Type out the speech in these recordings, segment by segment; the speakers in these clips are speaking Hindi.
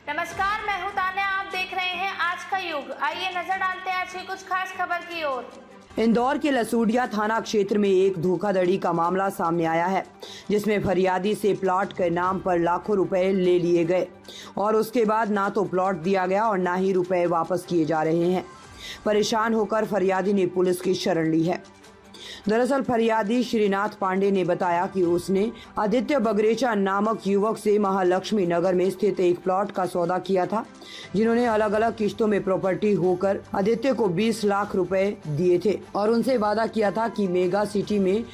नमस्कार, मैं हूं तान्या। आप देख रहे हैं आज का युग। आइए नजर डालते हैं आज की कुछ खास खबर की ओर। इंदौर के लसूड़िया थाना क्षेत्र में एक धोखाधड़ी का मामला सामने आया है, जिसमें फरियादी से प्लॉट के नाम पर लाखों रुपए ले लिए गए और उसके बाद ना तो प्लॉट दिया गया और ना ही रुपए वापस किए जा रहे हैं। परेशान होकर फरियादी ने पुलिस की शरण ली है। दरअसल फरियादी श्रीनाथ पांडे ने बताया कि उसने आदित्य बगरेचा नामक युवक से महालक्ष्मी नगर में स्थित एक प्लॉट का सौदा किया था, जिन्होंने अलग अलग किश्तों में प्रॉपर्टी होकर आदित्य को 20 लाख रुपए दिए थे और उनसे वादा किया था कि मेगा सिटी में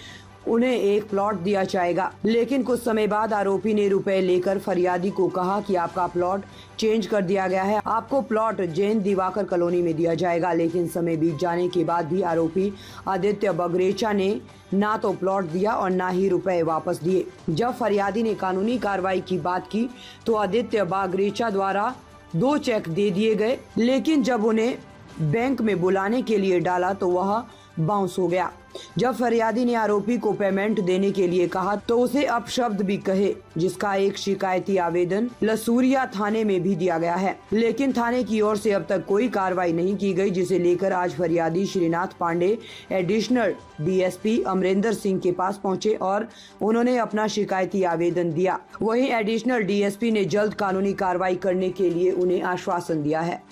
उन्हें एक प्लॉट दिया जाएगा। लेकिन कुछ समय बाद आरोपी ने रुपए लेकर फरियादी को कहा कि आपका प्लॉट चेंज कर दिया गया है, आपको प्लॉट जैन दिवाकर कॉलोनी में दिया जाएगा। लेकिन समय बीत जाने के बाद भी आरोपी आदित्य बगरेचा ने ना तो प्लॉट दिया और ना ही रुपए वापस दिए। जब फरियादी ने कानूनी कार्रवाई की बात की तो आदित्य बगरेचा द्वारा 2 चेक दे दिए गए, लेकिन जब उन्हें बैंक में बुलाने के लिए डाला तो वह बाउंस हो गया। जब फरियादी ने आरोपी को पेमेंट देने के लिए कहा तो उसे अपशब्द भी कहे, जिसका एक शिकायती आवेदन लसूड़िया थाने में भी दिया गया है। लेकिन थाने की ओर से अब तक कोई कार्रवाई नहीं की गई, जिसे लेकर आज फरियादी श्रीनाथ पांडे एडिशनल डीएसपी अमरिंदर सिंह के पास पहुंचे और उन्होंने अपना शिकायती आवेदन दिया। वहीं एडिशनल डीएसपी ने जल्द कानूनी कार्रवाई करने के लिए उन्हें आश्वासन दिया है।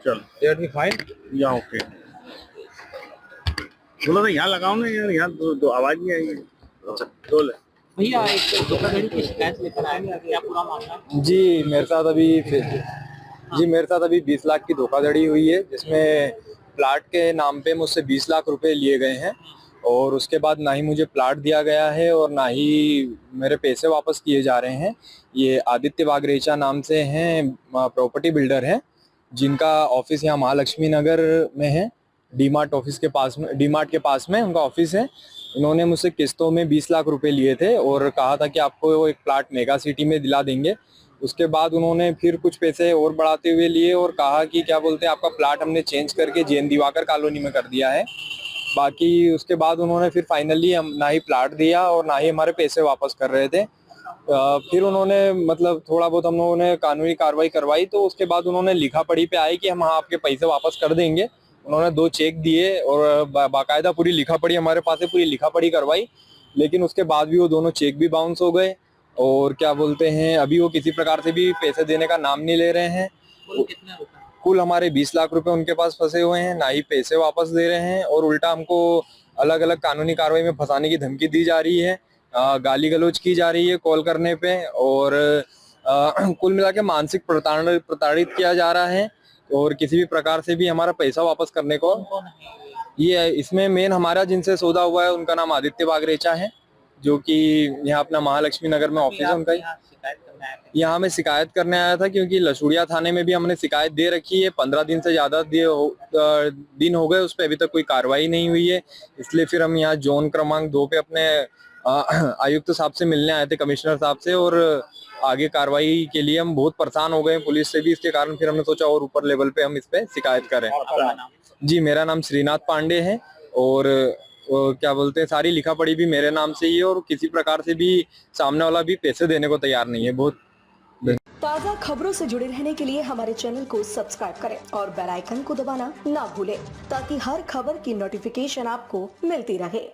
चल फाइन या ओके बोलो तो यहाँ लगाओ ना यार, यहाँ दो आवाज नहीं आई है। अच्छा बोल भैया, एक धोखाधड़ी की शिकायत लेकर आए हैं, क्या पूरा मामला? जी मेरे साथ अभी 20 लाख की धोखाधड़ी हुई है, जिसमें प्लाट के नाम पे मुझसे 20 लाख रुपए लिए गए हैं और उसके बाद ना ही मुझे प्लाट दिया गया है और ना ही मेरे पैसे वापस किए जा रहे हैं। ये आदित्य बगरेचा नाम से हैं, प्रॉपर्टी बिल्डर हैं, जिनका ऑफिस यहाँ महालक्ष्मी नगर में है, डीमार्ट के पास में उनका ऑफिस है। इन्होंने मुझसे किस्तों में 20 लाख रुपए लिए थे और कहा था कि आपको एक प्लाट मेगा सिटी में दिला देंगे। उसके बाद उन्होंने फिर कुछ पैसे और बढ़ाते हुए लिए और कहा कि क्या बोलते हैं, आपका प्लाट हमने चेंज करके जैन दिवाकर कॉलोनी में कर दिया है। बाकी उसके बाद उन्होंने फिर फाइनली ना ही प्लाट दिया और ना ही हमारे पैसे वापस कर रहे थे। फिर उन्होंने मतलब थोड़ा बहुत हम लोगों ने कानूनी कार्रवाई करवाई, तो उसके बाद उन्होंने लिखा पढ़ी पे आए कि हम आपके पैसे वापस कर देंगे। उन्होंने 2 चेक दिए और बाकायदा पूरी लिखा पढ़ी हमारे पास है, पूरी लिखा पढ़ी करवाई। लेकिन उसके बाद भी वो दोनों चेक भी बाउंस हो गए और क्या बोलते हैं, अभी वो किसी प्रकार से भी पैसे देने का नाम नहीं ले रहे हैं। कुल हमारे 20 लाख रुपए उनके पास फंसे हुए हैं, ना ही पैसे वापस दे रहे हैं और उल्टा हमको अलग अलग कानूनी कार्रवाई में फंसाने की धमकी दी जा रही है, गाली गलौज की जा रही है कॉल करने पे और कुल मिला के मानसिक प्रताड़ित किया जा रहा है और किसी भी प्रकार से भी हमारा पैसा वापस करने को ये इसमें मेन हमारा जिनसे सौदा हुआ है उनका नाम आदित्य बगरेचा है, जो कि यहाँ अपना महालक्ष्मी नगर में ऑफिस है उनका। यहाँ मैं शिकायत करने आया था क्योंकि लसूड़िया थाने में भी हमने शिकायत दे रखी है। 15 दिन से ज्यादा दिन हो गए, उस पर अभी तक कोई कार्रवाई नहीं हुई है। इसलिए फिर हम यहाँ जोन क्रमांक 2 पे अपने आयुक्त साहब से मिलने आए थे, कमिश्नर साहब से, और आगे कार्रवाई के लिए हम बहुत परेशान हो गए पुलिस से भी। इसके कारण फिर हमने सोचा और ऊपर लेवल पे हम इस पे शिकायत करें। जी मेरा नाम श्रीनाथ पांडे है और क्या बोलते हैं, सारी लिखा पढ़ी भी मेरे नाम से ही है और किसी प्रकार से भी सामने वाला भी पैसे देने को तैयार नहीं है। बहुत ताज़ा खबरों से जुड़े रहने के लिए हमारे चैनल को सब्सक्राइब करें और बेल आइकन को दबाना ना भूलें, ताकि हर खबर की नोटिफिकेशन आपको मिलती रहे।